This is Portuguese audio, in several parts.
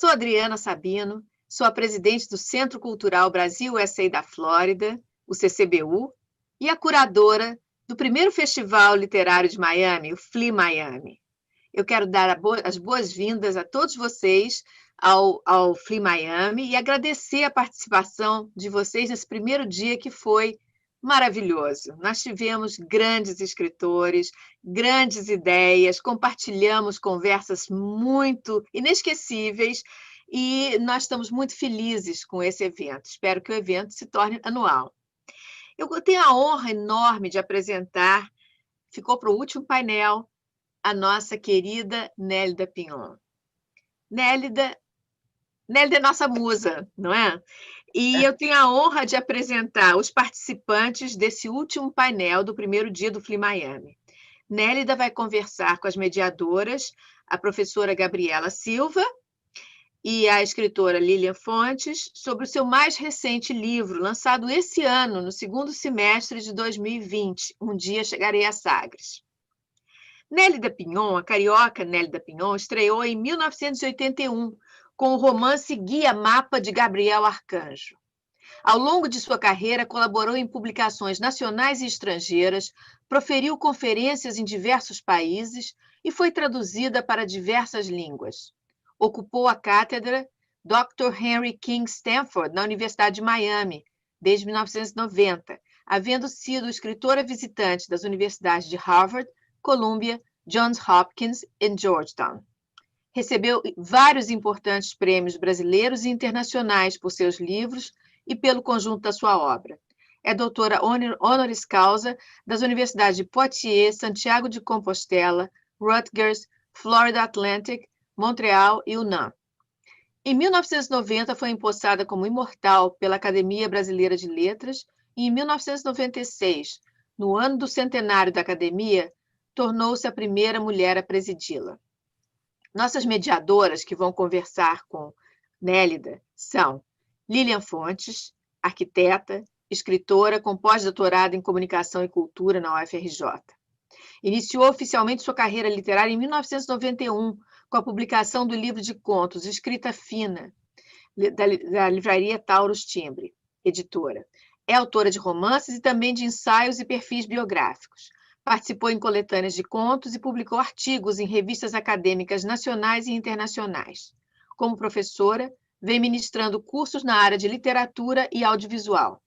Sou Adriana Sabino, sou a presidente do Centro Cultural Brasil USA da Flórida, o CCBU, e a curadora do primeiro Festival Literário de Miami, o FLI Miami. Eu quero dar as boas-vindas a todos vocês ao FLI Miami e agradecer a participação de vocês nesse primeiro dia que foi maravilhoso. Nós tivemos grandes escritores, grandes ideias, compartilhamos conversas muito inesquecíveis e nós estamos muito felizes com esse evento. Espero que o evento se torne anual. Eu tenho a honra enorme de apresentar, ficou para o último painel, a nossa querida Nélida Pinhon. Nélida é nossa musa, não é? E eu tenho a honra de apresentar os participantes desse último painel do primeiro dia do FLI Miami. Nélida vai conversar com as mediadoras, a professora Gabriela Silva e a escritora Lilian Fontes, sobre o seu mais recente livro, lançado esse ano, no segundo semestre de 2020, Um Dia Chegarei a Sagres. Nélida Pinhon, a carioca Nélida Pinhon, estreou em 1981 com o romance Guia Mapa de Gabriel Arcanjo. Ao longo de sua carreira, colaborou em publicações nacionais e estrangeiras, proferiu conferências em diversos países e foi traduzida para diversas línguas. Ocupou a cátedra Dr. Henry King Stanford na Universidade de Miami, desde 1990, havendo sido escritora visitante das universidades de Harvard, Columbia, Johns Hopkins e Georgetown. Recebeu vários importantes prêmios brasileiros e internacionais por seus livros e pelo conjunto da sua obra. É doutora honoris causa das universidades de Poitiers, Santiago de Compostela, Rutgers, Florida Atlantic, Montreal e UNAM. Em 1990, foi empossada como imortal pela Academia Brasileira de Letras e, em 1996, no ano do centenário da Academia, tornou-se a primeira mulher a presidi-la. Nossas mediadoras que vão conversar com Nélida são Lilian Fontes, arquiteta, escritora com pós-doutorado em Comunicação e Cultura na UFRJ. Iniciou oficialmente sua carreira literária em 1991, com a publicação do livro de contos Escrita Fina, da livraria Taurus Timbre, editora. É autora de romances e também de ensaios e perfis biográficos. Participou em coletâneas de contos e publicou artigos em revistas acadêmicas nacionais e internacionais. Como professora, vem ministrando cursos na área de literatura e audiovisual.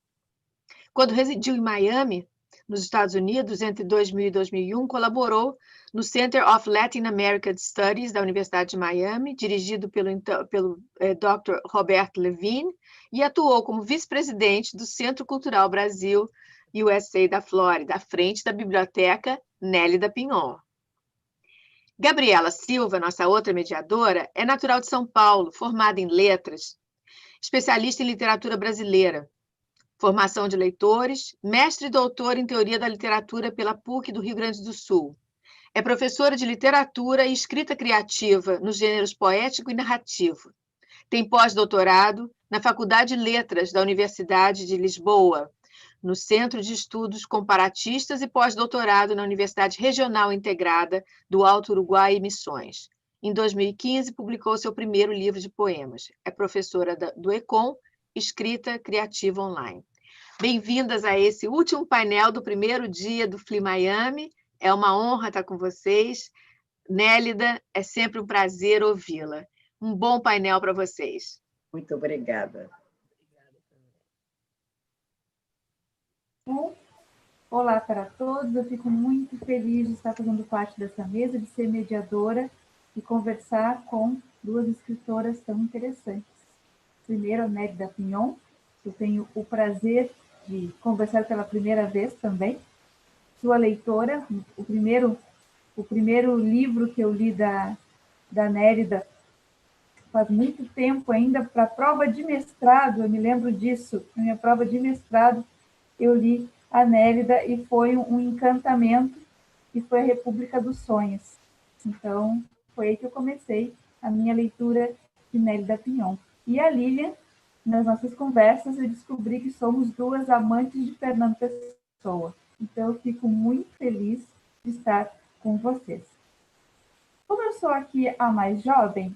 Quando residiu em Miami, nos Estados Unidos, entre 2000 e 2001, colaborou no Center of Latin American Studies da Universidade de Miami, dirigido pelo Dr. Roberto Levine, e atuou como vice-presidente do Centro Cultural Brasil USA da Flórida, à frente da biblioteca Nélida Pinhon. Gabriela Silva, nossa outra mediadora, é natural de São Paulo, formada em letras, especialista em literatura brasileira, formação de leitores, mestre e doutora em teoria da literatura pela PUC do Rio Grande do Sul. É professora de literatura e escrita criativa nos gêneros poético e narrativo. Tem pós-doutorado na Faculdade de Letras da Universidade de Lisboa, no Centro de Estudos Comparatistas e pós-doutorado na Universidade Regional Integrada do Alto Uruguai e Missões. Em 2015, publicou seu primeiro livro de poemas. É professora do ECOM, Escrita Criativa Online. Bem-vindas a esse último painel do primeiro dia do FLI Miami. É uma honra estar com vocês. Nélida, é sempre um prazer ouvi-la. Um bom painel para vocês. Muito obrigada. Olá para todos, eu fico muito feliz de estar fazendo parte dessa mesa, de ser mediadora e conversar com duas escritoras tão interessantes. Primeiro, a Nélida Pinhon, eu tenho o prazer de conversar pela primeira vez também. Sua leitora, o primeiro livro que eu li da Nélida faz muito tempo ainda, para a prova de mestrado, eu me lembro disso, na minha prova de mestrado, eu li a Nélida e foi um encantamento, e foi a República dos Sonhos. Então, foi aí que eu comecei a minha leitura de Nélida Pinhon. E a Lilian, nas nossas conversas, eu descobri que somos duas amantes de Fernando Pessoa. Então, eu fico muito feliz de estar com vocês. Como eu sou aqui a mais jovem,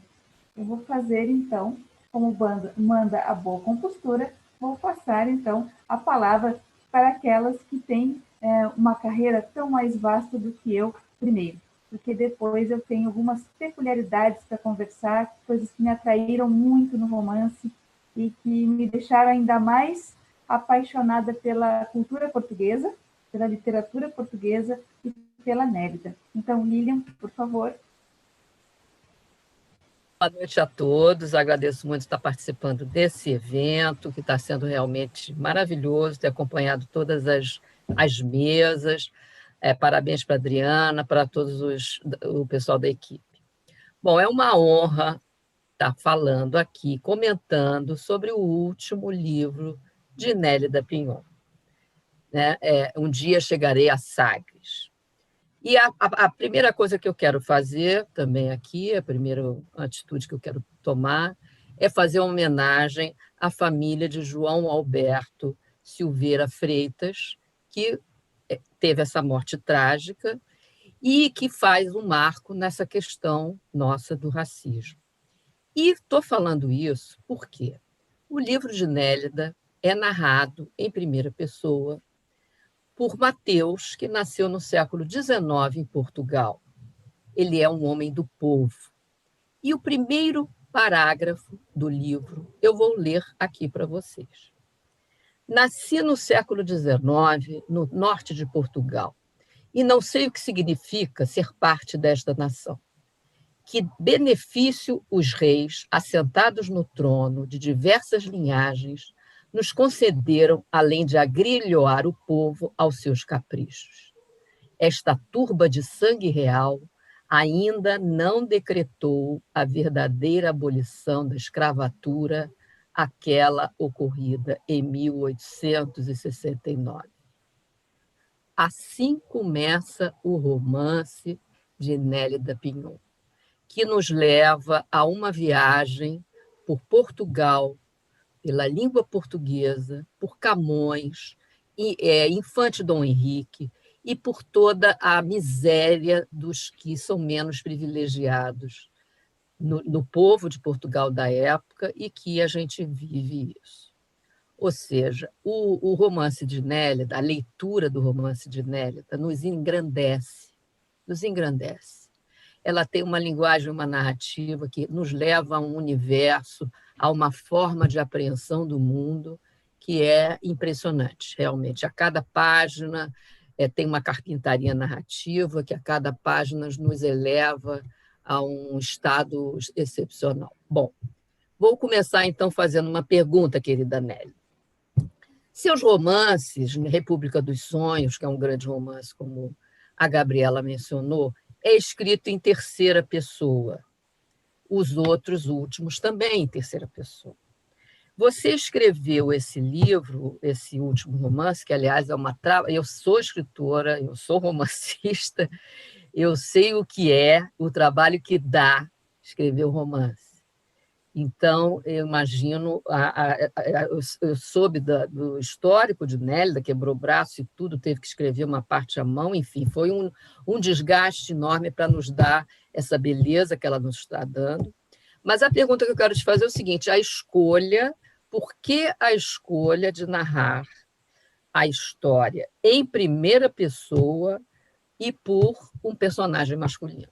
eu vou fazer, então, como manda a boa compostura, vou passar, então, a palavra para aquelas que têm uma carreira tão mais vasta do que eu primeiro, porque depois eu tenho algumas peculiaridades para conversar, coisas que me atraíram muito no romance e que me deixaram ainda mais apaixonada pela cultura portuguesa, pela literatura portuguesa e pela Nélida. Então, Lilian, por favor. Boa noite a todos, agradeço muito estar participando desse evento, que está sendo realmente maravilhoso, ter acompanhado todas as mesas. Parabéns para a Adriana, para todos o pessoal da equipe. Bom, é uma honra estar falando aqui, comentando sobre o último livro de Nélida Pinhon. Um dia chegarei a Sagres. E a primeira coisa que eu quero fazer também aqui, a primeira atitude que eu quero tomar, é fazer uma homenagem à família de João Alberto Silveira Freitas, que teve essa morte trágica e que faz um marco nessa questão nossa do racismo. E estou falando isso porque o livro de Nélida é narrado em primeira pessoa por Mateus, que nasceu no século XIX em Portugal. Ele é um homem do povo. E o primeiro parágrafo do livro eu vou ler aqui para vocês. Nasci no século XIX, no norte de Portugal, e não sei o que significa ser parte desta nação. Que benefício os reis, assentados no trono de diversas linhagens, nos concederam, além de agrilhoar o povo aos seus caprichos. Esta turba de sangue real ainda não decretou a verdadeira abolição da escravatura, aquela ocorrida em 1869. Assim começa o romance de Nélida Pinhon, que nos leva a uma viagem por Portugal, pela língua portuguesa, por Camões, Infante Dom Henrique, e por toda a miséria dos que são menos privilegiados no povo de Portugal da época e que a gente vive isso. Ou seja, o romance de Nélida, a leitura do romance de Nélida nos engrandece, nos engrandece. Ela tem uma linguagem, uma narrativa que nos leva a um universo, a uma forma de apreensão do mundo que é impressionante, realmente. A cada página tem uma carpintaria narrativa que a cada página nos eleva a um estado excepcional. Bom, vou começar então fazendo uma pergunta, querida Nelly. Seus romances, República dos Sonhos, que é um grande romance, como a Gabriela mencionou, é escrito em terceira pessoa. Os outros últimos também em terceira pessoa. Você escreveu esse livro, esse último romance, que, aliás, é uma trava. Eu sou escritora, eu sou romancista, eu sei o que é, o trabalho que dá escrever um romance. Então, eu imagino, eu soube do histórico de Nélida, quebrou o braço e tudo, teve que escrever uma parte à mão, enfim, foi um desgaste enorme para nos dar essa beleza que ela nos está dando. Mas a pergunta que eu quero te fazer é o seguinte, por que a escolha de narrar a história em primeira pessoa e por um personagem masculino?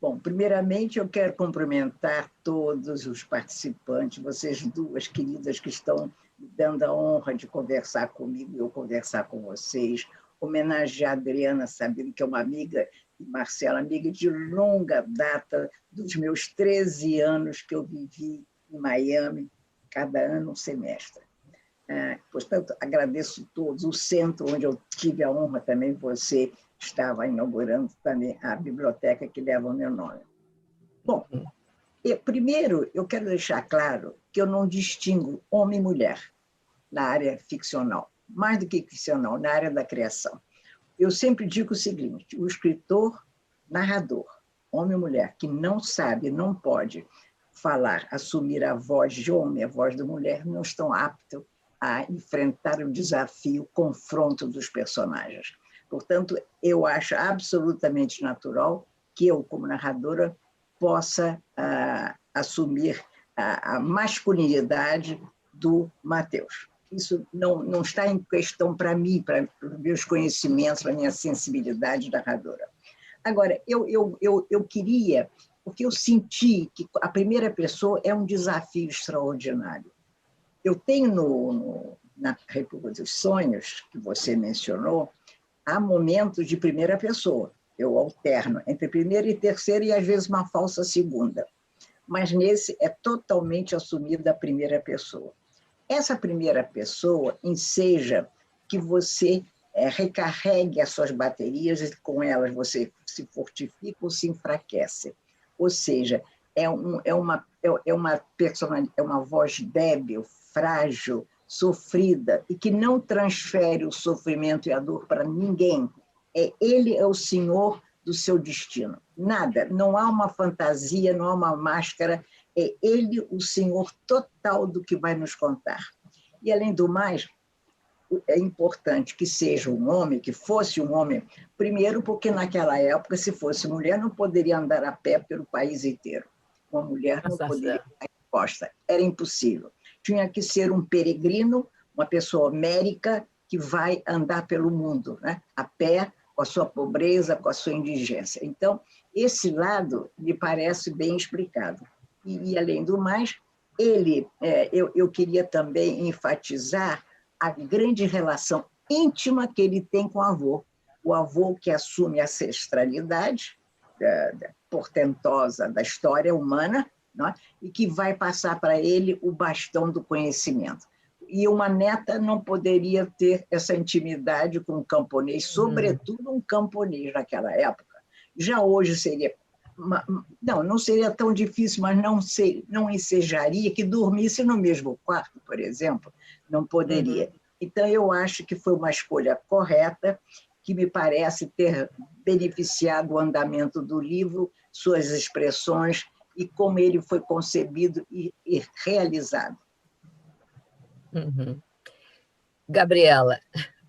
Bom, primeiramente eu quero cumprimentar todos os participantes, vocês duas queridas que estão me dando a honra de conversar comigo e eu conversar com vocês, homenagear a Adriana, sabendo que é uma amiga, e Marcela, amiga de longa data, dos meus 13 anos que eu vivi em Miami, cada ano um semestre. Portanto, agradeço a todos, o centro onde eu tive a honra também, você estava inaugurando também a biblioteca que leva o meu nome. Bom, primeiro eu quero deixar claro que eu não distingo homem e mulher na área ficcional, mais do que ficcional, na área da criação. Eu sempre digo o seguinte, o escritor, narrador, homem e mulher, que não sabe, não pode falar, assumir a voz de homem, a voz de mulher, não estão aptos a enfrentar o desafio, o confronto dos personagens. Portanto, eu acho absolutamente natural que eu, como narradora, possa assumir a masculinidade do Mateus. Isso não está em questão para mim, para os meus conhecimentos, para a minha sensibilidade narradora. Agora, eu queria, porque eu senti que a primeira pessoa é um desafio extraordinário. Eu tenho na República dos Sonhos, que você mencionou, há momentos de primeira pessoa. Eu alterno entre primeira e terceira e, às vezes, uma falsa segunda. Mas nesse é totalmente assumida a primeira pessoa. Essa primeira pessoa enseja que você recarregue as suas baterias e com elas você se fortifica ou se enfraquece. Ou seja, é uma personalidade, é uma voz débil, frágil, sofrida e que não transfere o sofrimento e a dor para ninguém. Ele é o senhor do seu destino. Nada, não há uma fantasia, não há uma máscara, é ele o senhor total do que vai nos contar. E, além do mais, é importante que seja um homem, que fosse um homem, primeiro porque naquela época, se fosse mulher, não poderia andar a pé pelo país inteiro. Uma mulher não poderia estar exposta, era impossível. Tinha que ser um peregrino, uma pessoa homérica que vai andar pelo mundo, né? A pé, com a sua pobreza, com a sua indigência. Então, esse lado me parece bem explicado. E além do mais, eu queria também enfatizar a grande relação íntima que ele tem com o avô que assume a ancestralidade portentosa da história humana, não é? E que vai passar para ele o bastão do conhecimento. E uma neta não poderia ter essa intimidade com um camponês, sobretudo um camponês naquela época. Já hoje seria... Não seria tão difícil, mas não ensejaria que dormisse no mesmo quarto, por exemplo, não poderia. Então, eu acho que foi uma escolha correta, que me parece ter beneficiado o andamento do livro, suas expressões e como ele foi concebido e realizado. Gabriela,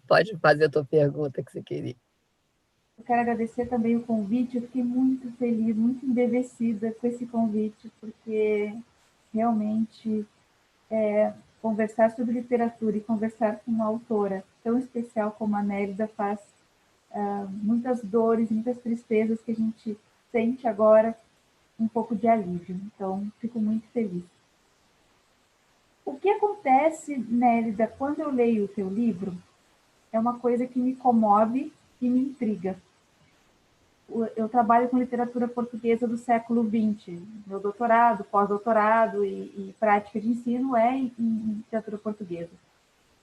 pode fazer a tua pergunta que você queria. Eu quero agradecer também o convite, eu fiquei muito feliz, muito embevecida com esse convite, porque realmente conversar sobre literatura e conversar com uma autora tão especial como a Nélida faz muitas dores, muitas tristezas que a gente sente agora um pouco de alívio. Então, fico muito feliz. O que acontece, Nélida, quando eu leio o teu livro, é uma coisa que me comove e me intriga. Eu trabalho com literatura portuguesa do século XX. Meu doutorado, pós-doutorado e prática de ensino é em literatura portuguesa.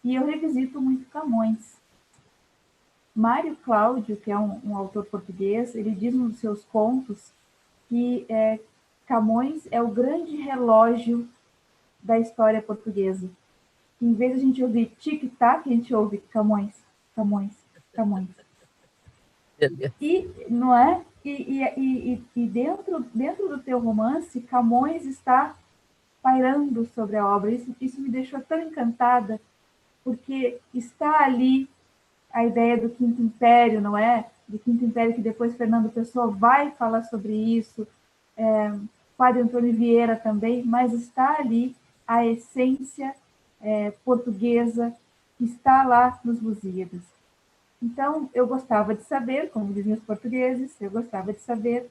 E eu revisito muito Camões. Mário Cláudio, que é um autor português, ele diz nos seus contos que Camões é o grande relógio da história portuguesa. Em vez de a gente ouvir tic-tac, a gente ouve Camões, Camões, Camões. E, não é? E dentro do teu romance, Camões está pairando sobre a obra. Isso me deixou tão encantada, porque está ali a ideia do Quinto Império, não é? Do Quinto Império, que depois Fernando Pessoa vai falar sobre isso, Padre Antônio Vieira também, mas está ali a essência portuguesa que está lá nos Lusíadas. Então, eu gostava de saber, como dizem os portugueses, eu gostava de saber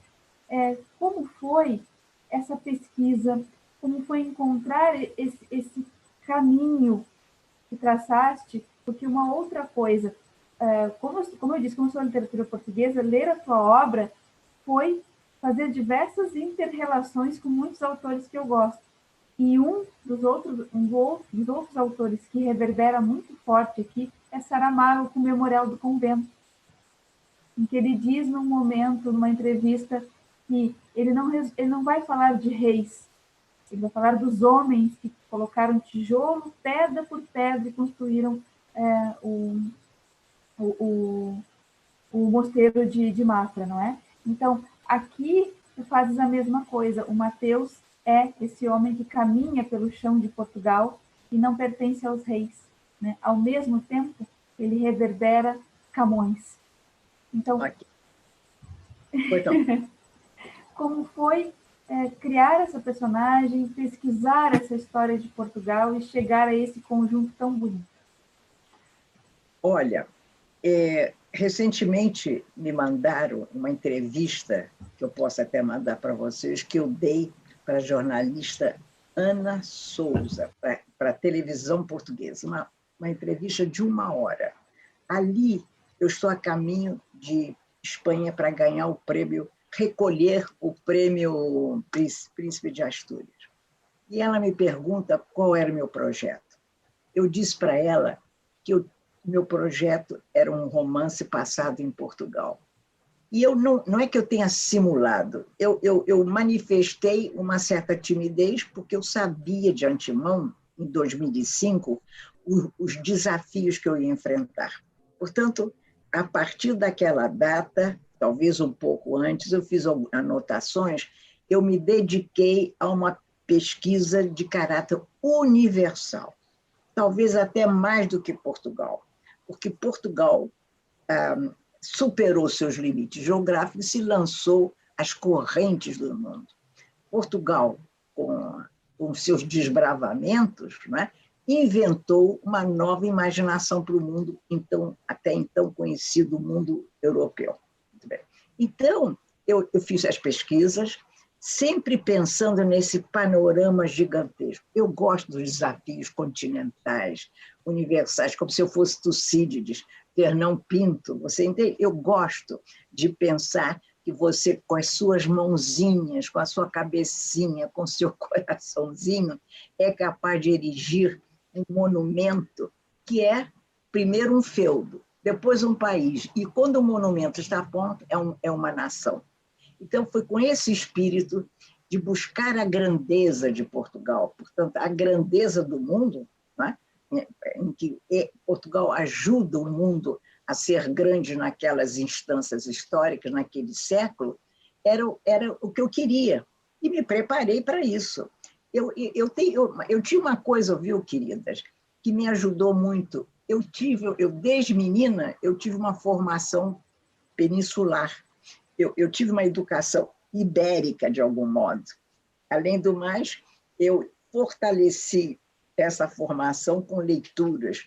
como foi essa pesquisa, como foi encontrar esse caminho que traçaste, porque uma outra coisa, como eu disse, como sou literatura portuguesa, ler a tua obra foi fazer diversas inter-relações com muitos autores que eu gosto. E um dos outros autores que reverbera muito forte aqui é Saramago, com o Memorial do Convento, em que ele diz num momento, numa entrevista, que ele não vai falar de reis, ele vai falar dos homens que colocaram tijolo, pedra por pedra, e construíram o mosteiro de Mafra, não é? Então, aqui tu fazes a mesma coisa. O Mateus é esse homem que caminha pelo chão de Portugal e não pertence aos reis, né? Ao mesmo tempo, ele reverbera Camões. Então, como foi criar essa personagem, pesquisar essa história de Portugal e chegar a esse conjunto tão bonito? Olha, recentemente me mandaram uma entrevista, que eu posso até mandar para vocês, que eu dei para a jornalista Ana Souza, para a televisão portuguesa, uma entrevista de 1 hora. Ali, eu estou a caminho de Espanha para ganhar o prêmio, recolher o prêmio Príncipe de Astúrias. E ela me pergunta qual era o meu projeto. Eu disse para ela que meu projeto era um romance passado em Portugal. E eu não é que eu tenha simulado, eu manifestei uma certa timidez, porque eu sabia de antemão, em 2005, os desafios que eu ia enfrentar. Portanto, a partir daquela data, talvez um pouco antes, eu fiz anotações, eu me dediquei a uma pesquisa de caráter universal, talvez até mais do que Portugal, porque Portugal superou seus limites geográficos e se lançou às correntes do mundo. Portugal, com seus desbravamentos, né, inventou uma nova imaginação para o mundo, até então conhecido mundo europeu. Muito bem. Então, eu fiz as pesquisas, sempre pensando nesse panorama gigantesco. Eu gosto dos desafios continentais, universais, como se eu fosse Tucídides, Fernão Pinto, você entende? Eu gosto de pensar que você, com as suas mãozinhas, com a sua cabecinha, com o seu coraçãozinho, é capaz de erigir um monumento que é, primeiro, um feudo, depois um país, e quando o monumento está pronto, é uma nação. Então, foi com esse espírito de buscar a grandeza de Portugal, portanto, a grandeza do mundo, né? Em que Portugal ajuda o mundo a ser grande naquelas instâncias históricas, naquele século, era o que eu queria, e me preparei para isso. Eu tinha uma coisa, viu, queridas, que me ajudou muito. Desde menina, eu tive uma formação peninsular. Eu tive uma educação ibérica, de algum modo. Além do mais, eu fortaleci essa formação com leituras,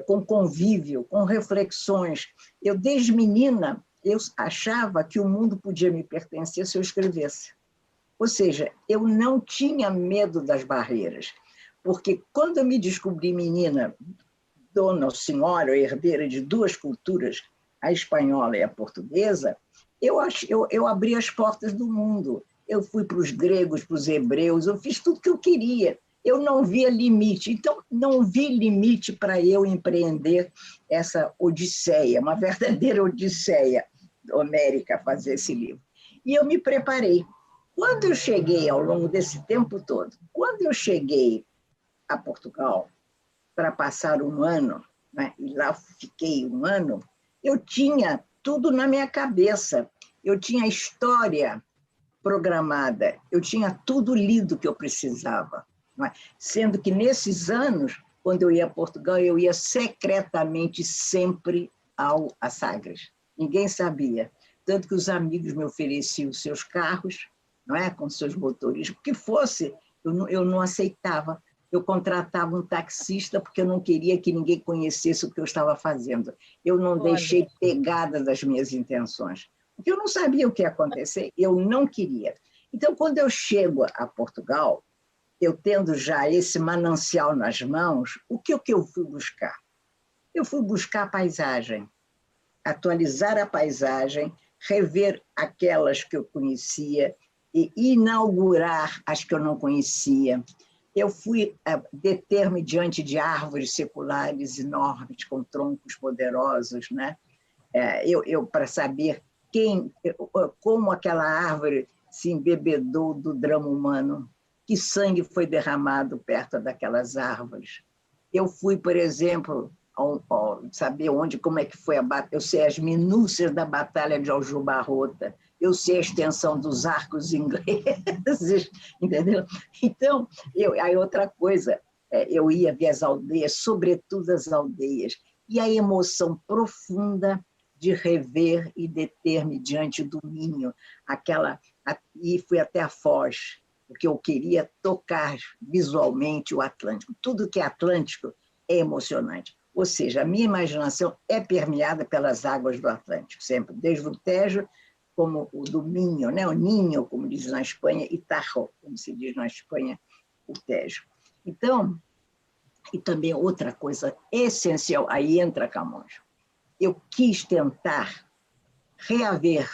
com convívio, com reflexões. Desde menina, eu achava que o mundo podia me pertencer se eu escrevesse. Ou seja, eu não tinha medo das barreiras, porque quando eu me descobri menina, dona ou senhora, herdeira de 2 culturas, a espanhola e a portuguesa, eu abri as portas do mundo. Eu fui para os gregos, para os hebreus, eu fiz tudo o que eu queria. Eu não via limite. Então, não vi limite para eu empreender essa odisseia, uma verdadeira odisseia homérica, fazer esse livro. E eu me preparei. Quando eu cheguei, ao longo desse tempo todo, quando eu cheguei a Portugal para passar 1 ano, né, e lá fiquei 1 ano, eu tinha tudo na minha cabeça. Eu tinha a história programada, eu tinha tudo lido que eu precisava. Não é? Sendo que nesses anos, quando eu ia a Portugal, eu ia secretamente sempre a Sagres. Ninguém sabia. Tanto que os amigos me ofereciam seus carros, não é? Com seus motores, o que fosse, eu não aceitava. Eu contratava um taxista porque eu não queria que ninguém conhecesse o que eu estava fazendo. Eu não deixei pegada das minhas intenções, porque eu não sabia o que ia acontecer, eu não queria. Então, quando eu chego a Portugal, eu tendo já esse manancial nas mãos, o que eu fui buscar? Eu fui buscar a paisagem, atualizar a paisagem, rever aquelas que eu conhecia e inaugurar as que eu não conhecia. Eu fui deter-me diante de árvores seculares enormes, com troncos poderosos, né? Para saber como aquela árvore se embebedou do drama humano, que sangue foi derramado perto daquelas árvores. Eu fui, por exemplo, saber como é que foi a batalha, eu sei as minúcias da Batalha de Aljubarrota, eu sei a extensão dos arcos ingleses, entendeu? Então, aí outra coisa, eu ia ver as aldeias, sobretudo as aldeias, e a emoção profunda de rever e deter-me diante do ninho, aquela e fui até a Foz, porque eu queria tocar visualmente o Atlântico. Tudo que é Atlântico é emocionante. Ou seja, a minha imaginação é permeada pelas águas do Atlântico, sempre, desde o Tejo, como o do Minho, né? O Ninho, como diz na Espanha, e Tajo, como se diz na Espanha, o Tejo. Então, e também outra coisa essencial, aí entra Camões. Eu quis tentar reaver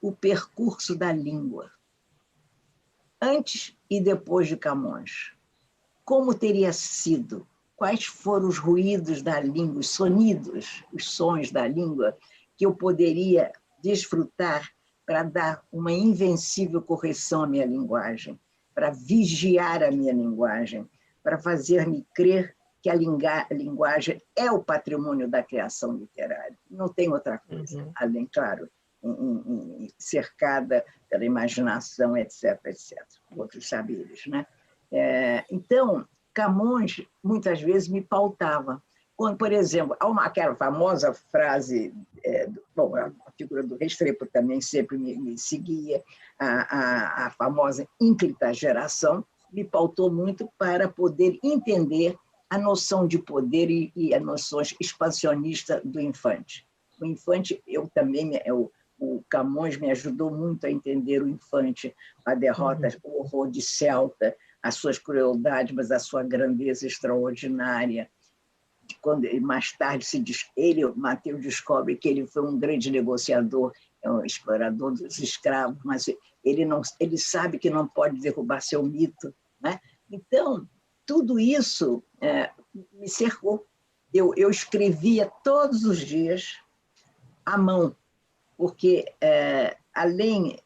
o percurso da língua, antes e depois de Camões. Como teria sido? Quais foram os ruídos da língua, os sonidos, os sons da língua que eu poderia desfrutar para dar uma invencível correção à minha linguagem, para vigiar a minha linguagem, para fazer-me crer que a linguagem é o patrimônio da criação literária. Não tem outra coisa, além, claro, cercada pela imaginação, etc., etc., outros saberes, né? Então, Camões, muitas vezes, me pautava. Quando, por exemplo, há aquela famosa frase, bom, a figura do Restrepo também sempre me seguia, a famosa ínclita geração, me pautou muito para poder entender a noção de poder e as noções expansionistas do Infante. O Infante, eu também, o Camões me ajudou muito a entender o Infante, a derrota, o horror de Celta, as suas crueldades, mas a sua grandeza extraordinária. Quando mais tarde Mateus descobre que ele foi um grande negociador, um explorador dos escravos, mas ele sabe que não pode derrubar seu mito, né? Então, tudo isso me cercou. Eu escrevia todos os dias à mão, porque, além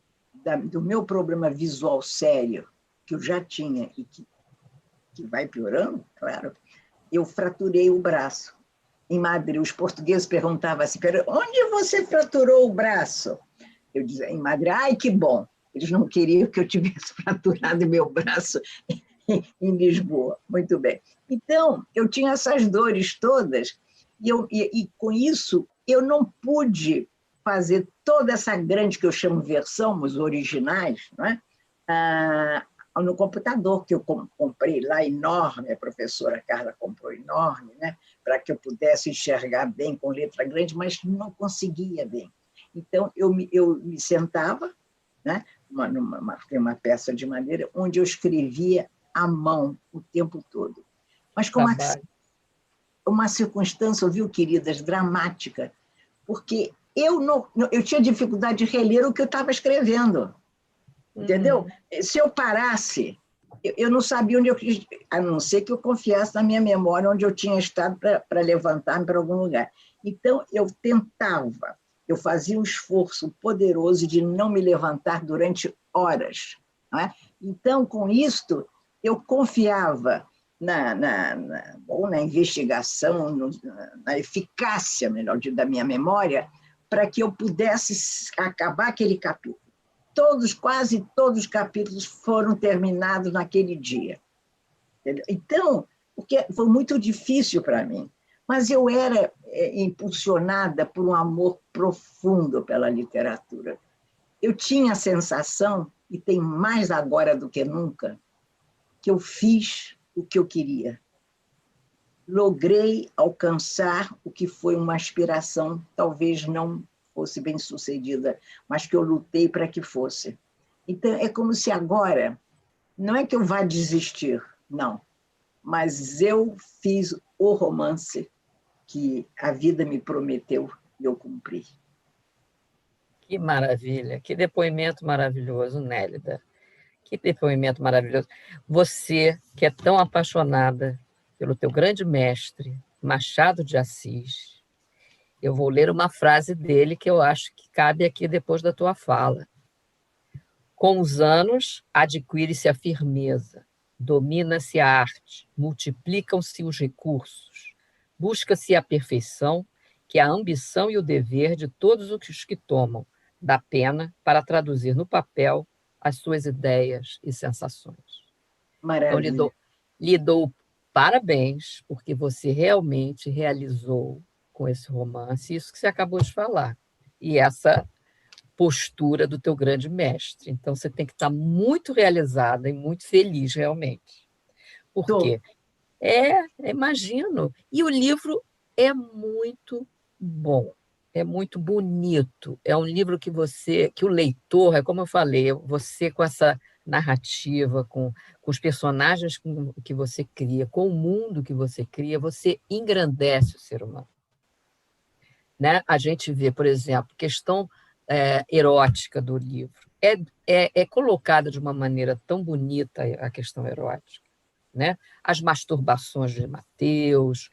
do meu problema visual sério, que eu já tinha e que vai piorando, claro, eu fraturei o braço. Em Madrid, os portugueses perguntavam assim, onde você fraturou o braço? Eu dizia, em Madrid, ai, que bom. Eles não queriam que eu tivesse fraturado meu braço em Lisboa. Muito bem. Então, eu tinha essas dores todas, e com isso, eu não pude fazer toda essa grande, que eu chamo versão, os originais, não é? No computador, que eu comprei lá, enorme, a professora Carla comprou enorme, né, para que eu pudesse enxergar bem com letra grande, mas não conseguia bem. Então, eu me sentava, né, tem uma peça de madeira, onde eu escrevia à mão o tempo todo. Mas com uma circunstância, viu, queridas, dramática, porque eu tinha dificuldade de reler o que eu estava escrevendo. Entendeu? Se eu parasse, eu não sabia onde eu quis, a não ser que eu confiasse na minha memória onde eu tinha estado para levantar-me para algum lugar. Então, eu tentava, eu fazia um esforço poderoso de não me levantar durante horas. Não é? Então, com isto, eu confiava na investigação, na eficácia, melhor dito, da minha memória, para que eu pudesse acabar aquele capítulo. Quase todos os capítulos foram terminados naquele dia. Entendeu? Então, porque foi muito difícil para mim, mas eu era impulsionada por um amor profundo pela literatura. Eu tinha a sensação, e tem mais agora do que nunca, que eu fiz o que eu queria. Logrei alcançar o que foi uma aspiração, talvez não fosse bem-sucedida, mas que eu lutei para que fosse. Então, é como se agora, não é que eu vá desistir, não, mas eu fiz o romance que a vida me prometeu e eu cumpri. Que maravilha, que depoimento maravilhoso, Nélida. Que depoimento maravilhoso. Você, que é tão apaixonada pelo teu grande mestre, Machado de Assis, eu vou ler uma frase dele que eu acho que cabe aqui depois da tua fala. Com os anos, adquire-se a firmeza, domina-se a arte, multiplicam-se os recursos, busca-se a perfeição, que é a ambição e o dever de todos os que tomam da pena para traduzir no papel as suas ideias e sensações. Maravilha. Então, lhe dou parabéns, porque você realmente realizou com esse romance isso que você acabou de falar. E essa postura do teu grande mestre. Então, você tem que estar muito realizada e muito feliz, realmente. Por quê? Imagino. E o livro é muito bom, é muito bonito. É um livro que o leitor, é como eu falei, você com essa narrativa, com os personagens que você cria, com o mundo que você cria, você engrandece o ser humano. Né? A gente vê, por exemplo, questão erótica do livro. É colocada de uma maneira tão bonita a questão erótica. Né? As masturbações de Mateus,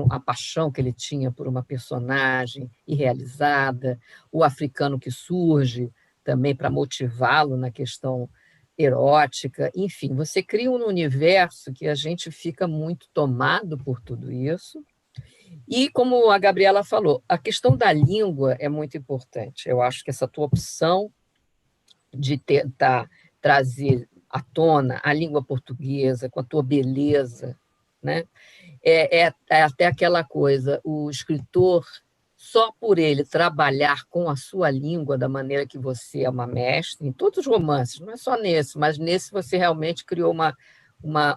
a paixão que ele tinha por uma personagem irrealizada, o africano que surge também para motivá-lo na questão erótica. Enfim, você cria um universo que a gente fica muito tomado por tudo isso. E, como a Gabriela falou, a questão da língua é muito importante. Eu acho que essa tua opção de tentar trazer à tona a língua portuguesa com a tua beleza, né? É até aquela coisa, o escritor, só por ele trabalhar com a sua língua da maneira que você é uma mestre, em todos os romances, não é só nesse, mas nesse você realmente criou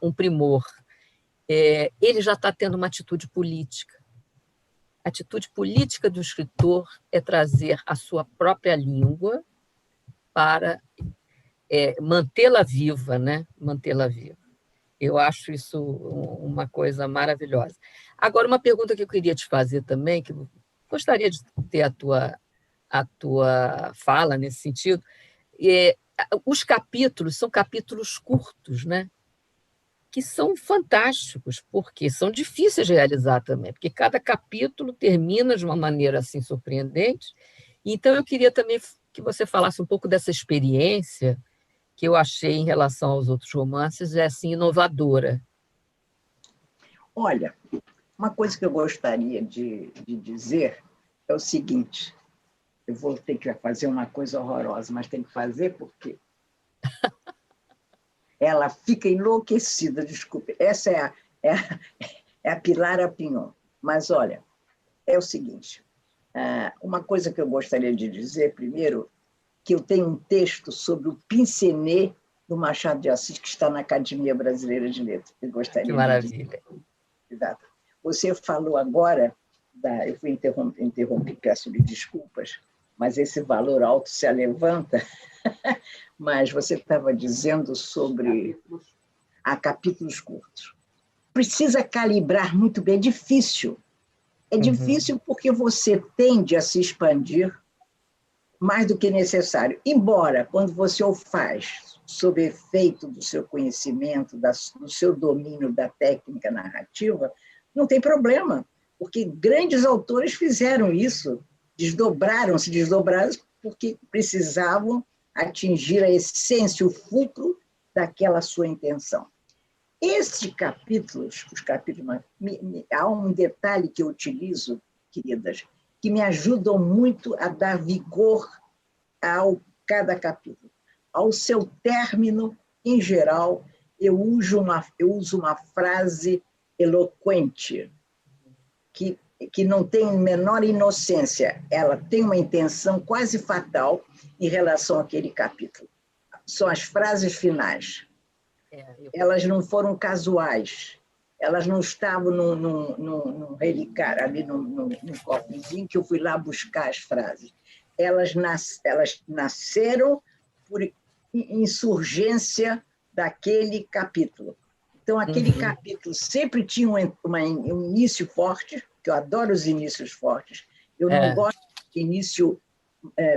um primor. Ele já está tendo uma atitude política. A atitude política do escritor é trazer a sua própria língua para mantê-la viva, né? Mantê-la viva. Eu acho isso uma coisa maravilhosa. Agora, uma pergunta que eu queria te fazer também, que eu gostaria de ter a tua fala nesse sentido, os capítulos são capítulos curtos, né? Que são fantásticos, porque são difíceis de realizar também, porque cada capítulo termina de uma maneira assim surpreendente. Então, eu queria também que você falasse um pouco dessa experiência que eu achei em relação aos outros romances assim inovadora. Olha, uma coisa que eu gostaria de dizer é o seguinte: eu vou ter que fazer uma coisa horrorosa, mas tem que fazer porque ela fica enlouquecida, desculpe. Essa é a Pilar Apignon. Mas, olha, é o seguinte, uma coisa que eu gostaria de dizer, primeiro, que eu tenho um texto sobre o Pincenez do Machado de Assis, que está na Academia Brasileira de Letras. Eu gostaria Que maravilha. de dizer. Você falou agora, eu fui interromper, peço-lhe desculpas, mas esse valor alto se levanta. Mas você estava dizendo sobre capítulos curtos. Precisa calibrar muito bem, é difícil. É difícil porque você tende a se expandir mais do que necessário. Embora, quando você o faz sob efeito do seu conhecimento, do seu domínio da técnica narrativa, não tem problema, porque grandes autores fizeram isso, desdobraram porque precisavam atingir a essência, o fulcro daquela sua intenção. Os capítulos, há um detalhe que eu utilizo, queridas, que me ajudam muito a dar vigor a cada capítulo. Ao seu término, em geral, eu uso uma frase eloquente, que não tem a menor inocência, ela tem uma intenção quase fatal em relação àquele capítulo. São as frases finais. Elas não foram casuais, elas não estavam num relicário, ali num cofrezinho que eu fui lá buscar as frases. Elas nasceram por insurgência daquele capítulo. Então, aquele capítulo sempre tinha um início forte, que eu adoro os inícios fortes, eu não gosto de início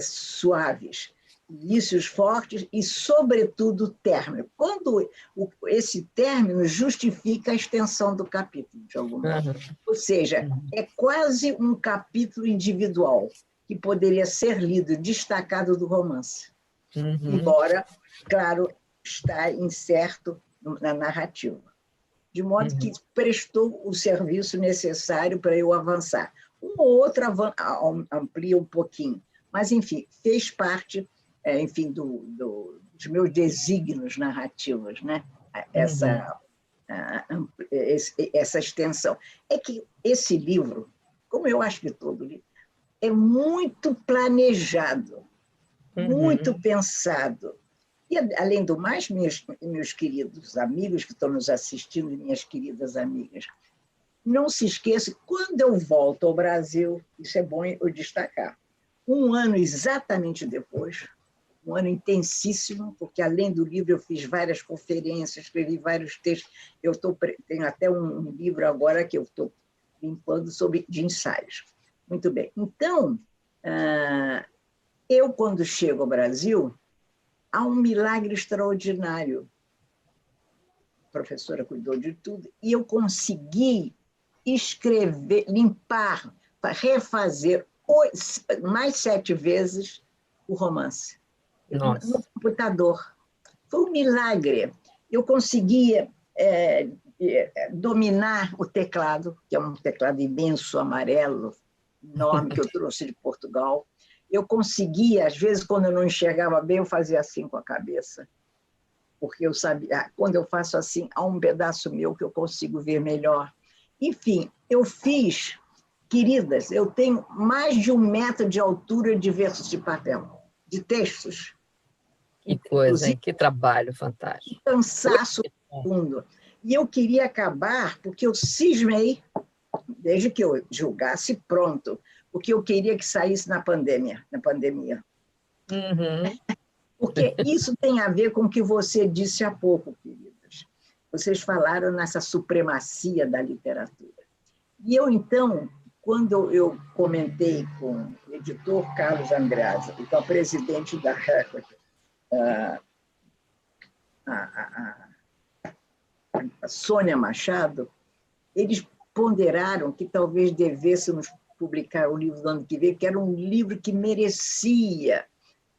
suaves, inícios fortes e, sobretudo, término. Quando esse término justifica a extensão do capítulo, de alguma maneira. Ou seja, é quase um capítulo individual, que poderia ser lido, destacado do romance. Embora, claro, está incerto na narrativa. De modo que prestou o serviço necessário para eu avançar. Uma ou outra amplia um pouquinho, mas, enfim, fez parte, enfim, dos meus desígnios narrativos, né? Essa extensão. É que esse livro, como eu acho que todo livro, é muito planejado, muito pensado. E, além do mais, meus queridos amigos que estão nos assistindo, minhas queridas amigas, não se esqueça, quando eu volto ao Brasil, isso é bom eu destacar, um ano exatamente depois, um ano intensíssimo, porque além do livro eu fiz várias conferências, escrevi vários textos, tenho até um livro agora que eu estou limpando de ensaios. Muito bem. Então, eu, quando chego ao Brasil, há um milagre extraordinário. A professora cuidou de tudo, e eu consegui escrever, limpar, refazer mais 7 vezes o romance. Nossa. No computador. Foi um milagre. Eu conseguia dominar o teclado, que é um teclado imenso, amarelo, enorme, que eu trouxe de Portugal. Eu conseguia, às vezes, quando eu não enxergava bem, eu fazia assim com a cabeça. Porque eu sabia, quando eu faço assim, há um pedaço meu que eu consigo ver melhor. Enfim, eu fiz, queridas, eu tenho mais de 1 metro de altura de versos de papel, de textos. Que coisa, hein? Que trabalho fantástico. Cansaço profundo. E eu queria acabar, porque eu cismei, desde que eu julgasse, pronto, porque eu queria que saísse na pandemia. Uhum. Porque isso tem a ver com o que você disse há pouco, queridas. Vocês falaram nessa supremacia da literatura. E eu, então, quando eu comentei com o editor Carlos Andreasa e com a presidente da Record, a Sônia Machado, eles ponderaram que talvez devêssemos publicar o livro do ano que vem, que era um livro que merecia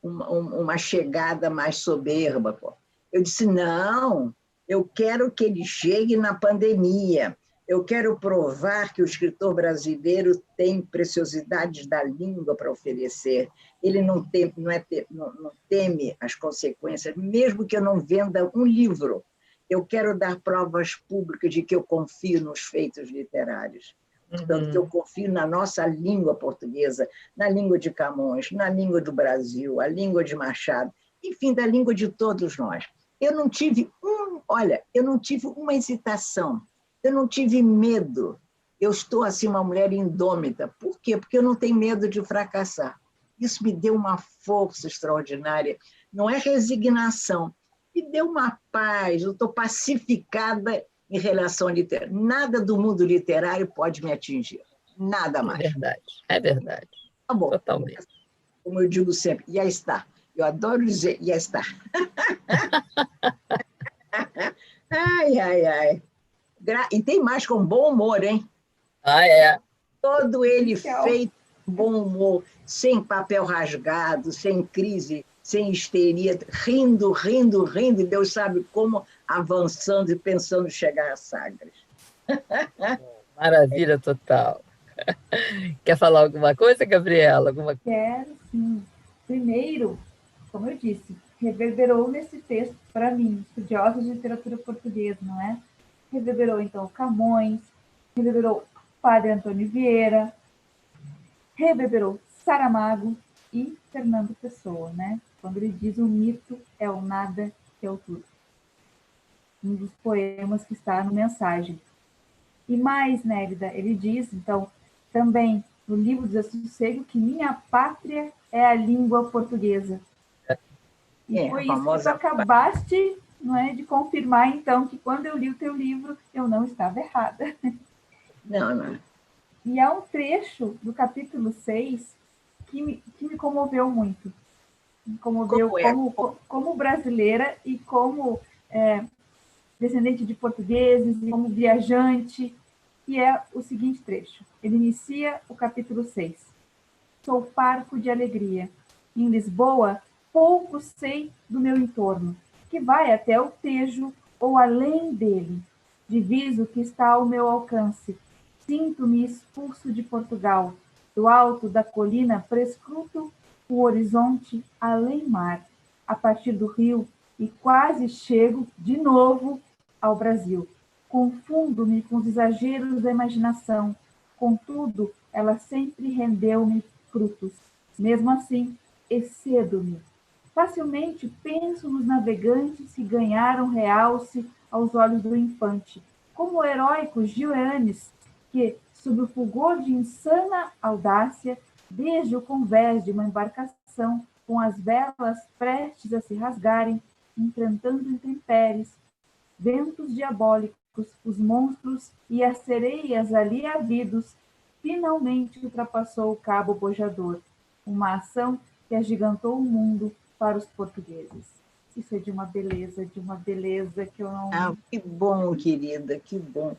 uma chegada mais soberba. Pô. Eu disse, não, eu quero que ele chegue na pandemia, eu quero provar que o escritor brasileiro tem preciosidades da língua para oferecer, ele não teme as consequências, mesmo que eu não venda um livro, eu quero dar provas públicas de que eu confio nos feitos literários. Portanto, que eu confio na nossa língua portuguesa, na língua de Camões, na língua do Brasil, a língua de Machado, enfim, da língua de todos nós. Eu não tive uma hesitação, eu não tive medo. Eu estou assim uma mulher indômita. Por quê? Porque eu não tenho medo de fracassar. Isso me deu uma força extraordinária. Não é resignação, me deu uma paz. Eu estou pacificada em relação ao literário. Nada do mundo literário pode me atingir. Nada mais. É verdade. Tá bom. Totalmente. Como eu digo sempre, já está. Eu adoro dizer, já está. Ai, ai, ai. E tem mais com bom humor, hein? Ah, é. Todo ele feito com bom humor, sem papel rasgado, sem crise, sem histeria, rindo, e Deus sabe como, avançando e pensando chegar a Sagres. Maravilha total. Quer falar alguma coisa, Gabriela? Quero, sim. Primeiro, como eu disse, reverberou nesse texto, para mim, estudiosa de literatura portuguesa, não é? Reverberou, então, Camões, reverberou Padre Antônio Vieira, reverberou Saramago e Fernando Pessoa, né? Quando ele diz o mito é o nada que é o tudo. Um dos poemas que está no Mensagem. E mais, Nélida, ele diz, então, também no livro do Desassossego, que minha pátria é a língua portuguesa. E foi isso que tu acabaste, não é, de confirmar, então, que quando eu li o teu livro, eu não estava errada. Não. E há um trecho do capítulo 6 que me comoveu muito. Me comoveu como brasileira e como descendente de portugueses, e como viajante, que é o seguinte trecho. Ele inicia o capítulo 6. Sou parco de alegria. Em Lisboa, pouco sei do meu entorno, que vai até o Tejo ou além dele. Diviso que está ao meu alcance. Sinto-me expulso de Portugal. Do alto da colina prescruto o horizonte além mar, a partir do rio, e quase chego de novo ao Brasil. Confundo-me com os exageros da imaginação, contudo, ela sempre rendeu-me frutos. Mesmo assim, excedo-me. Facilmente penso nos navegantes que ganharam realce aos olhos do infante, como o heróico Gil Eanes, que, sob o fulgor de insana audácia, desde o convés de uma embarcação, com as velas prestes a se rasgarem, enfrentando intempéries, ventos diabólicos, os monstros e as sereias ali havidos, finalmente ultrapassou o Cabo Bojador, uma ação que agigantou o mundo para os portugueses. Isso é de uma beleza que eu não... Ah, que bom, querida, que bom.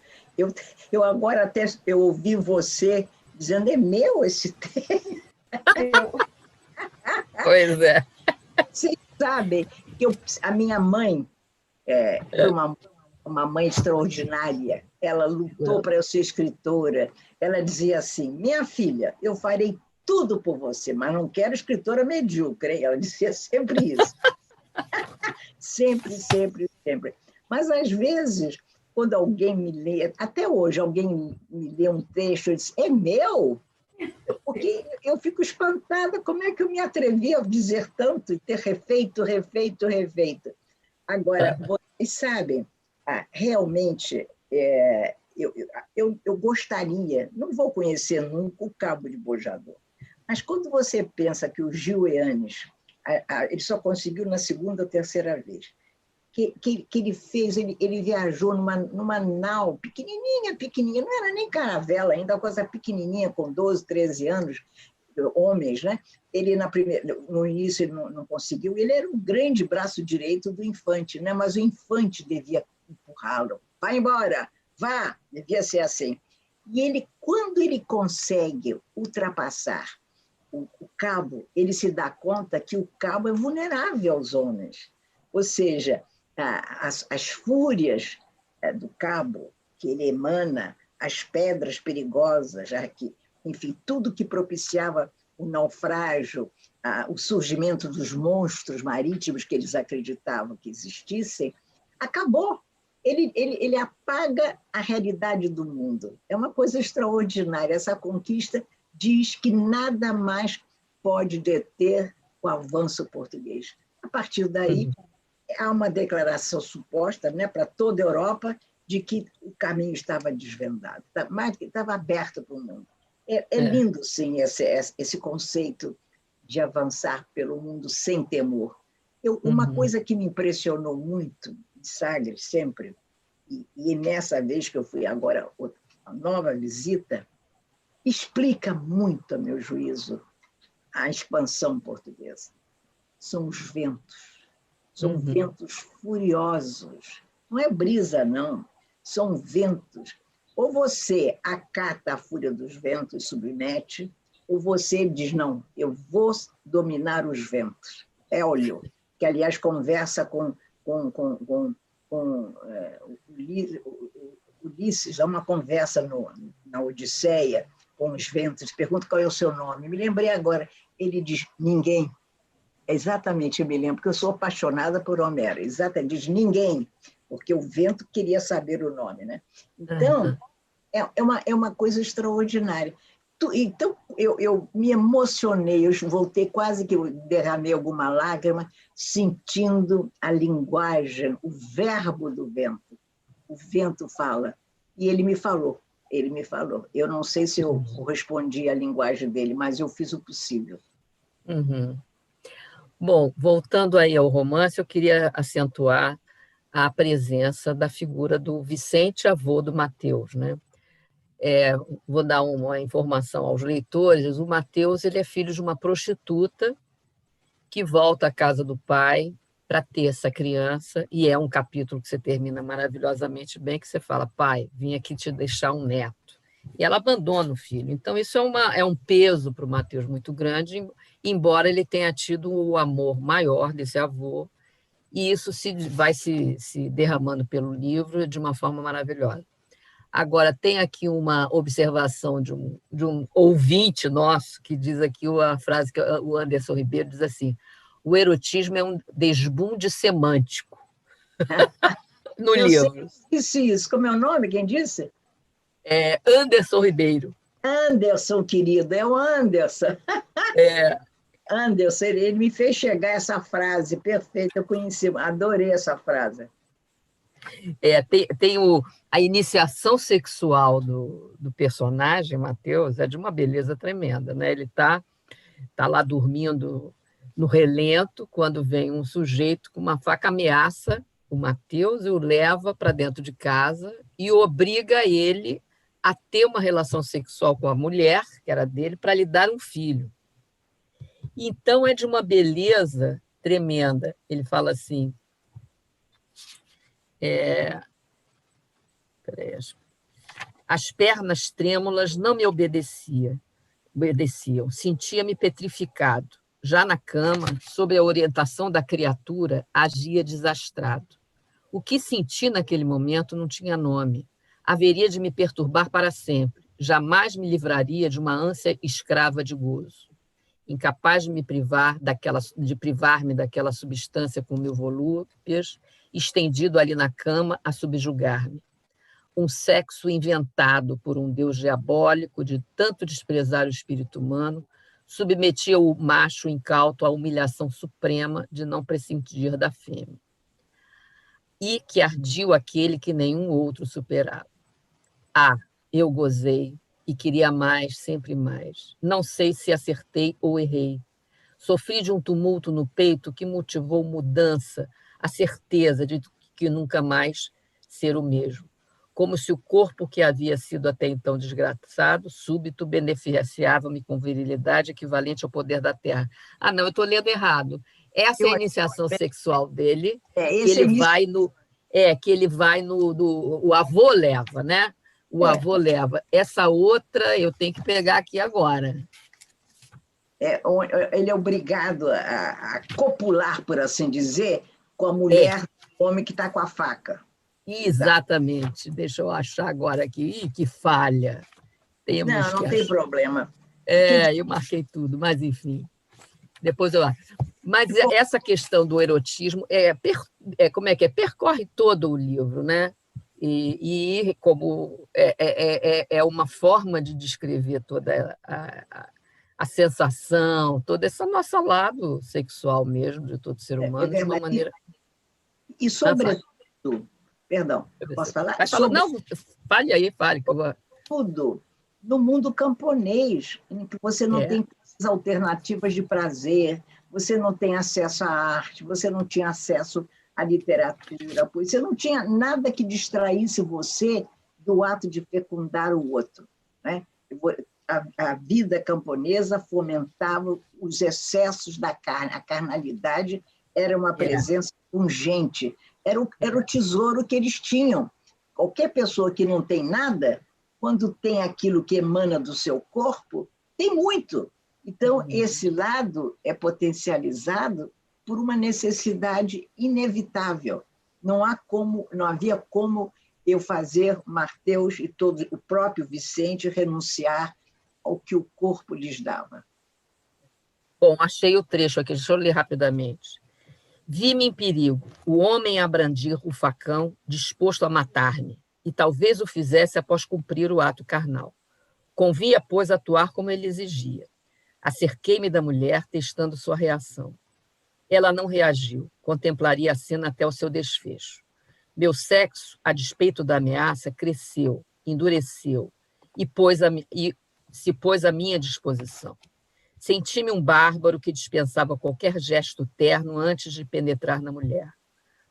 Eu agora até eu ouvi você dizendo, é meu esse texto. Pois é. Vocês sabem que a minha mãe foi uma mãe extraordinária. Ela lutou para eu ser escritora. Ela dizia assim, minha filha, eu farei tudo por você, mas não quero escritora medíocre. Hein? Ela dizia sempre isso. Sempre, sempre, sempre. Mas, às vezes, quando alguém me lê, até hoje, alguém me lê um texto e diz, é meu? Porque eu fico espantada, como é que eu me atrevi a dizer tanto e ter refeito. Agora, vocês sabem, realmente, eu gostaria, não vou conhecer nunca o Cabo de Bojador, mas quando você pensa que o Gil Eanes, ele só conseguiu na segunda ou terceira vez, que ele fez, ele viajou numa nau pequenininha, não era nem caravela ainda, uma coisa pequenininha, com 12, 13 anos, homens, né? Ele no início ele não conseguiu, ele era o grande braço direito do infante, né? Mas o infante devia empurrá-lo, vai embora, vá, devia ser assim. E ele, quando ele consegue ultrapassar o cabo, ele se dá conta que o cabo é vulnerável aos homens, ou seja, as fúrias do cabo que ele emana, as pedras perigosas, enfim, tudo que propiciava o naufrágio, o surgimento dos monstros marítimos que eles acreditavam que existissem, acabou. Ele apaga a realidade do mundo. É uma coisa extraordinária. Essa conquista diz que nada mais pode deter o avanço português. A partir daí, há uma declaração suposta, né, para toda a Europa de que o caminho estava desvendado, mas estava aberto para o mundo. É lindo, sim, esse conceito de avançar pelo mundo sem temor. Uma coisa que me impressionou muito de Sagres, sempre, e nessa vez que eu fui agora, a nova visita, explica muito, a meu juízo, a expansão portuguesa. São os ventos. São ventos furiosos. Não é brisa, não. São ventos. Ou você acata a fúria dos ventos e submete, ou você diz, não, eu vou dominar os ventos. Éolio, que, aliás, conversa com Ulisses, há uma conversa na Odisseia com os ventos, pergunta qual é o seu nome. Me lembrei agora, ele diz, ninguém. Exatamente, eu me lembro, porque eu sou apaixonada por Homero. Exatamente, diz ninguém, porque o vento queria saber o nome, né? Então, é uma coisa extraordinária. Então, eu me emocionei, eu voltei quase que eu derramei alguma lágrima, sentindo a linguagem, o verbo do vento. O vento fala. E ele me falou. Eu não sei se eu correspondi à linguagem dele, mas eu fiz o possível. Bom, voltando aí ao romance, eu queria acentuar a presença da figura do Vicente, avô do Mateus, né? Vou dar uma informação aos leitores. O Mateus, ele é filho de uma prostituta que volta à casa do pai para ter essa criança, e é um capítulo que você termina maravilhosamente bem, que você fala, pai, vim aqui te deixar um neto. E ela abandona o filho. Então, isso é um peso para o Mateus muito grande, embora ele tenha tido o amor maior desse avô, e isso vai se derramando pelo livro de uma forma maravilhosa. Agora, tem aqui uma observação de um ouvinte nosso, que diz aqui a frase que o Anderson Ribeiro diz assim, o erotismo é um desbunde semântico no livro. Isso. Como é o nome? Quem disse? Anderson Ribeiro. Anderson, querido, é o Anderson. É, Anderson, ele me fez chegar essa frase perfeita, eu conheci, adorei essa frase. tem a iniciação sexual do personagem, Mateus, é de uma beleza tremenda, né? Ele tá lá dormindo no relento, quando vem um sujeito com uma faca, ameaça o Mateus e o leva para dentro de casa e obriga ele a ter uma relação sexual com a mulher, que era dele, para lhe dar um filho. Então, é de uma beleza tremenda. Ele fala assim, as pernas trêmulas não me obedeciam, sentia-me petrificado. Já na cama, sob a orientação da criatura, agia desastrado. O que senti naquele momento não tinha nome. Haveria de me perturbar para sempre. Jamais me livraria de uma ânsia escrava de gozo. Incapaz de privar-me daquela substância com mil volúpias, estendido ali na cama a subjugar-me. Um sexo inventado por um deus diabólico de tanto desprezar o espírito humano, submetia o macho incauto à humilhação suprema de não prescindir da fêmea. E que ardiu aquele que nenhum outro superava. Eu gozei e queria mais, sempre mais. Não sei se acertei ou errei. Sofri de um tumulto no peito que motivou mudança, a certeza de que nunca mais ser o mesmo. Como se o corpo que havia sido até então desgraçado, súbito, beneficiava-me com virilidade equivalente ao poder da terra. Não, eu estou lendo errado. Essa é a iniciação sexual dele, que ele vai no o avô leva, né? O avô leva. Essa outra eu tenho que pegar aqui agora. Ele é obrigado a copular, por assim dizer, com a mulher, o homem que está com a faca. Exatamente. Deixa eu achar agora aqui. Que falha. Não tem problema. Eu marquei tudo, mas enfim. Depois eu acho. Mas essa questão do erotismo percorre todo o livro, né? E como é uma forma de descrever toda a sensação, todo esse nosso lado sexual mesmo de todo ser humano, de uma maneira... E sobretudo, perdão, posso falar? Não, fale. Tudo no mundo camponês, em que você não tem alternativas de prazer, você não tem acesso à arte, você não tinha acesso à literatura, você não tinha nada que distraísse você do ato de fecundar o outro, né? A vida camponesa fomentava os excessos da carne, a carnalidade era uma presença pungente, era o tesouro que eles tinham. Qualquer pessoa que não tem nada, quando tem aquilo que emana do seu corpo, tem muito. Então, esse lado é potencializado por uma necessidade inevitável. Não havia como eu fazer Mateus e o próprio Vicente renunciar ao que o corpo lhes dava. Bom, achei o trecho aqui, deixa eu ler rapidamente. Vi-me em perigo, o homem a brandir o facão, disposto a matar-me, e talvez o fizesse após cumprir o ato carnal. Convinha, pois, atuar como ele exigia. Acerquei-me da mulher, testando sua reação. Ela não reagiu, contemplaria a cena até o seu desfecho. Meu sexo, a despeito da ameaça, cresceu, endureceu e se pôs à minha disposição. Senti-me um bárbaro que dispensava qualquer gesto terno antes de penetrar na mulher.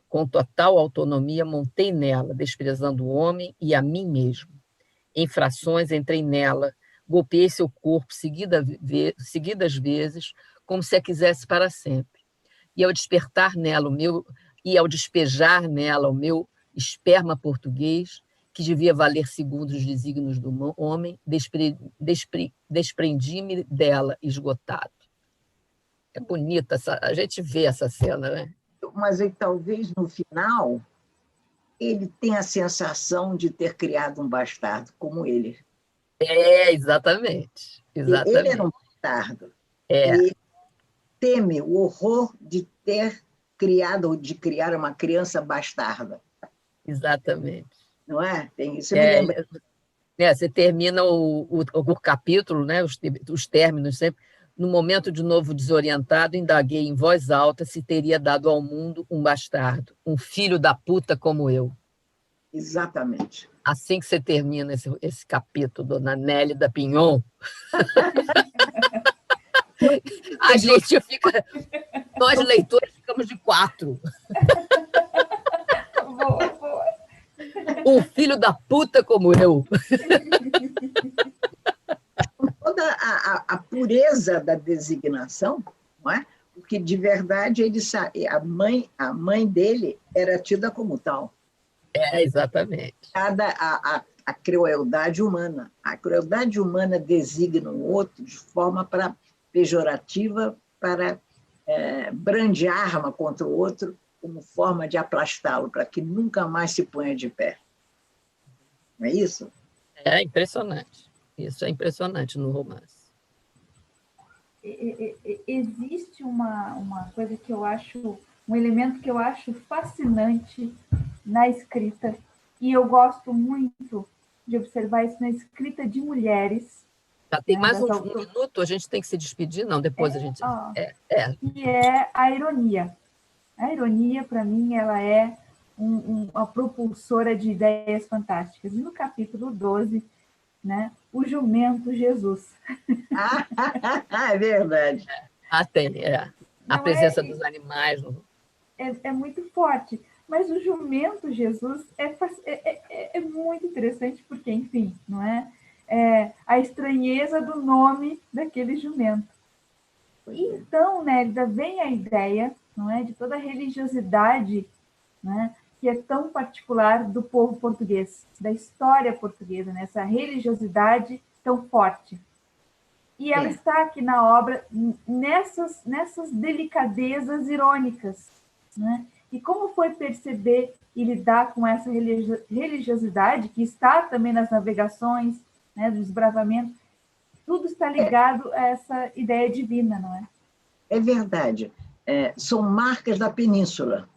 Com total autonomia, montei nela, desprezando o homem e a mim mesmo. Em frações, entrei nela, golpeei seu corpo seguidas vezes, como se a quisesse para sempre. E ao despejar nela o meu esperma português, que devia valer segundo os desígnios do homem, desprendi-me dela, esgotado. É bonita, a gente vê essa cena, né? Mas aí, talvez, no final, ele tenha a sensação de ter criado um bastardo como ele. Exatamente. Ele era um bastardo. E teme o horror de ter criado ou de criar uma criança bastarda. Exatamente. Não é? Tem isso, eu me lembro. Você termina o capítulo, né, os términos sempre. No momento de novo desorientado, indaguei em voz alta se teria dado ao mundo um bastardo, um filho da puta como eu. Exatamente. Assim que você termina esse capítulo, dona Nélida Pinhon, a gente fica... Nós, leitores, ficamos de 4. Boa, boa. Um filho da puta como eu. Toda a pureza da designação, não é? Porque, de verdade, a mãe dele era tida como tal. Exatamente. A crueldade humana. A crueldade humana designa um outro de forma pejorativa para brandir arma contra o outro como forma de aplastá-lo, para que nunca mais se ponha de pé. Não é isso? É impressionante. Isso é impressionante no romance. Existe uma coisa que eu acho, um elemento que eu acho fascinante na escrita, e eu gosto muito de observar isso na escrita de mulheres. Já tem mais um minuto, a gente tem que se despedir? Não, depois a gente... Que é a ironia. A ironia, para mim, ela é uma propulsora de ideias fantásticas. E no capítulo 12, né, o jumento Jesus. É verdade. Tem, a presença dos animais. É muito forte. Mas o jumento Jesus é muito interessante, porque, enfim, não é? A estranheza do nome daquele jumento. Então, Nélida, vem a ideia, não é, de toda a religiosidade, né, que é tão particular do povo português, da história portuguesa, né, essa religiosidade tão forte. E ela está aqui na obra nessas delicadezas irônicas, né? E como foi perceber e lidar com essa religiosidade que está também nas navegações, né, dos desbravamentos, tudo está ligado a essa ideia divina, não é? É verdade. São marcas da península.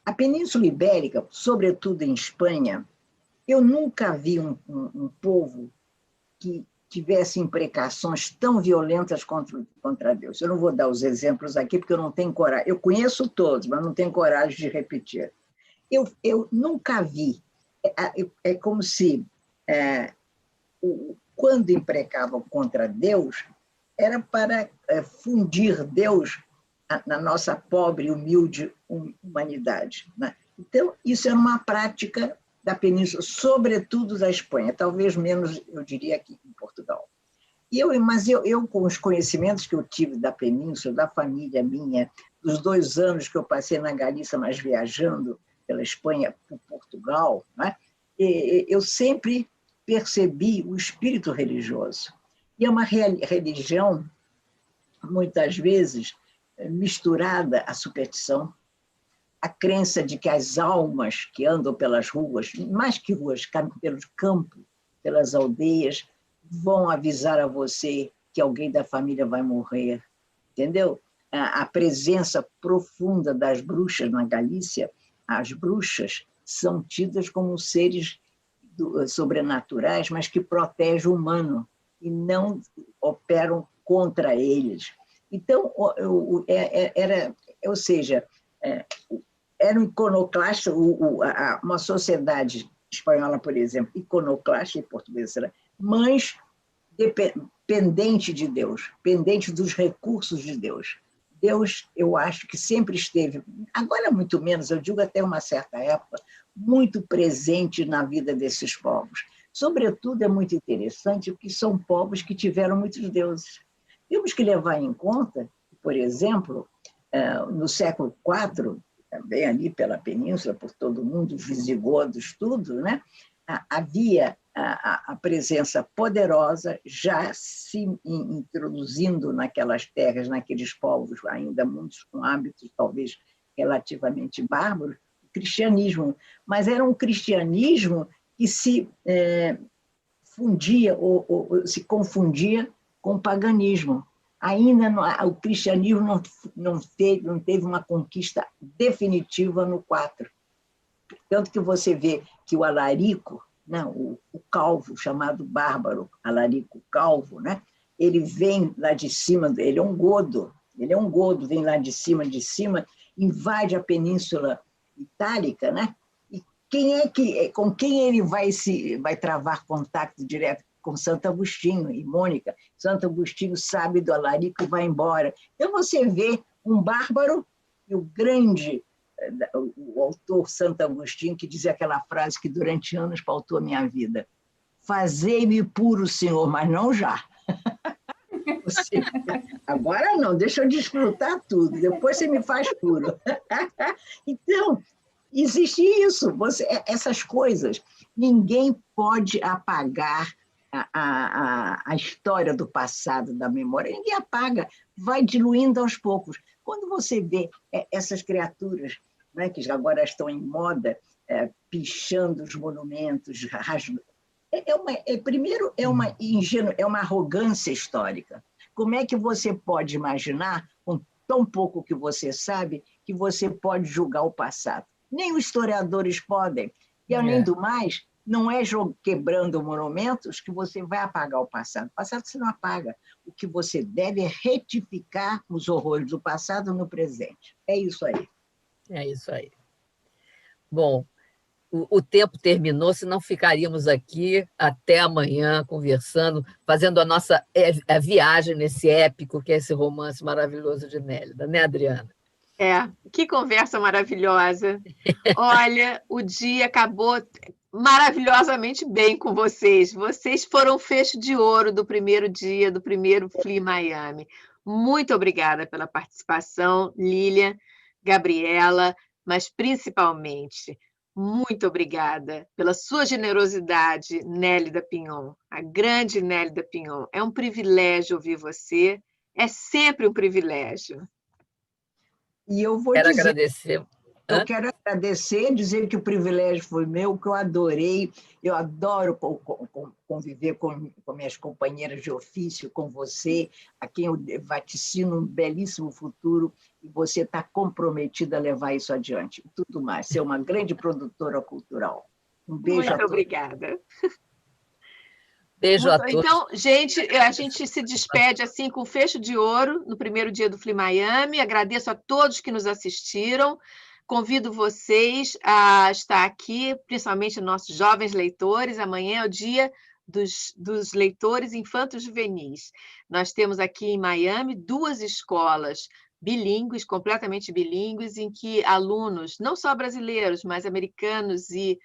A Península Ibérica, sobretudo em Espanha, eu nunca vi um povo que tivesse imprecações tão violentas contra Deus. Eu não vou dar os exemplos aqui, porque eu não tenho coragem. Eu conheço todos, mas não tenho coragem de repetir. Eu nunca vi. É como se, quando imprecavam contra Deus, era para fundir Deus na nossa pobre e humilde humanidade, né? Então, isso era uma prática da península, sobretudo da Espanha, talvez menos, eu diria, aqui em Portugal. Mas eu, com os conhecimentos que eu tive da península, da família minha, dos 2 anos que eu passei na Galícia, mas viajando pela Espanha por Portugal, né, eu sempre percebi o espírito religioso. E é uma religião, muitas vezes, misturada à superstição, a crença de que as almas que andam pelas ruas, mais que ruas, pelos campos, pelas aldeias, vão avisar a você que alguém da família vai morrer, entendeu? A presença profunda das bruxas na Galícia, as bruxas são tidas como seres sobrenaturais, mas que protegem o humano e não operam contra eles. Então, era um iconoclasta, uma sociedade espanhola, por exemplo, iconoclasta, e portuguesa, mas dependente de Deus, pendente dos recursos de Deus. Deus, eu acho que sempre esteve, agora muito menos, eu digo até uma certa época, muito presente na vida desses povos. Sobretudo, é muito interessante porque são povos que tiveram muitos deuses. Temos que levar em conta, por exemplo, no século IV, também ali pela península, por todo mundo, os visigodos, tudo, né? Havia a presença poderosa já se introduzindo naquelas terras, naqueles povos, ainda muitos com hábitos talvez relativamente bárbaros, o cristianismo. Mas era um cristianismo que se fundia ou se confundia com o paganismo. Ainda o cristianismo não teve uma conquista definitiva no 4. Tanto que você vê que o alarico, Não, o calvo, chamado Bárbaro Alarico Calvo, né? Ele vem lá de cima, ele é um godo, vem lá de cima, invade a Península Itálica, né? E com quem ele vai travar contato direto? Com Santo Agostinho e Mônica. Santo Agostinho sabe do Alarico e vai embora. Então você vê um bárbaro e o autor Santo Agostinho, que dizia aquela frase que durante anos pautou a minha vida: fazei-me puro, Senhor, mas não já. Agora não, deixa eu desfrutar tudo, depois você me faz puro. Então, existe isso, essas coisas. Ninguém pode apagar a história do passado da memória, ninguém apaga, vai diluindo aos poucos. Quando você vê essas criaturas, né, que agora estão em moda, pichando os monumentos, primeiro é uma arrogância histórica. Como é que você pode imaginar, com tão pouco que você sabe, que você pode julgar o passado? Nem os historiadores podem. E, além do mais, não é quebrando monumentos que você vai apagar o passado. O passado você não apaga. O que você deve é retificar os horrores do passado no presente. É isso aí. É isso aí. Bom, o tempo terminou, senão ficaríamos aqui até amanhã conversando, fazendo a nossa viagem nesse épico, que é esse romance maravilhoso de Nélida, né, Adriana? Que conversa maravilhosa. Olha, o dia acabou maravilhosamente bem com vocês. Vocês foram o fecho de ouro do primeiro dia, do primeiro Fli Miami. Muito obrigada pela participação, Lília, Gabriela, mas principalmente, muito obrigada pela sua generosidade, Nélida Pinhon, a grande Nélida Pinhon. É um privilégio ouvir você, é sempre um privilégio. E eu vou Quero dizer... agradecer. Eu quero agradecer, dizer que o privilégio foi meu, que eu adorei. Eu adoro conviver com minhas companheiras de ofício, com você, a quem eu vaticino um belíssimo futuro, e você está comprometida a levar isso adiante. E tudo mais, ser uma grande produtora cultural. Um beijo a todos. Muito obrigada. Beijo a todos. Então, gente, a gente se despede assim com fecho de ouro no primeiro dia do Fli Miami. Agradeço a todos que nos assistiram. Convido vocês a estar aqui, principalmente nossos jovens leitores. Amanhã é o dia dos leitores infantos juvenis. Nós temos aqui em Miami 2 escolas bilíngues, completamente bilíngues, em que alunos, não só brasileiros, mas americanos e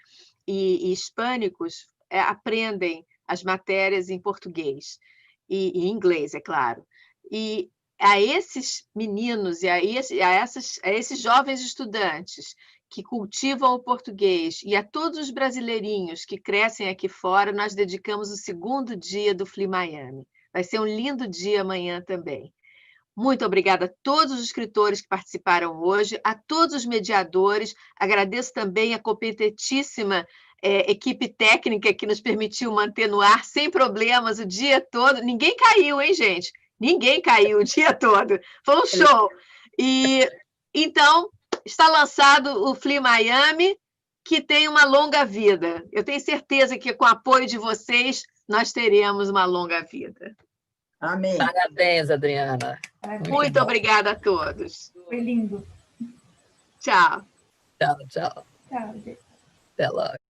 hispânicos, aprendem as matérias em português e inglês, é claro. E a esses meninos e a esses jovens estudantes que cultivam o português e a todos os brasileirinhos que crescem aqui fora, nós dedicamos o segundo dia do Fli Miami. Vai ser um lindo dia amanhã também. Muito obrigada a todos os escritores que participaram hoje, a todos os mediadores. Agradeço também a competentíssima equipe técnica que nos permitiu manter no ar sem problemas o dia todo. Ninguém caiu, hein, gente? Ninguém caiu o dia todo. Foi um show. E então, está lançado o Fli Miami, que tem uma longa vida. Eu tenho certeza que, com o apoio de vocês, nós teremos uma longa vida. Amém. Parabéns, Adriana. Muito obrigada a todos. Foi lindo. Tchau. Tchau, tchau. Tchau, gente. Até logo.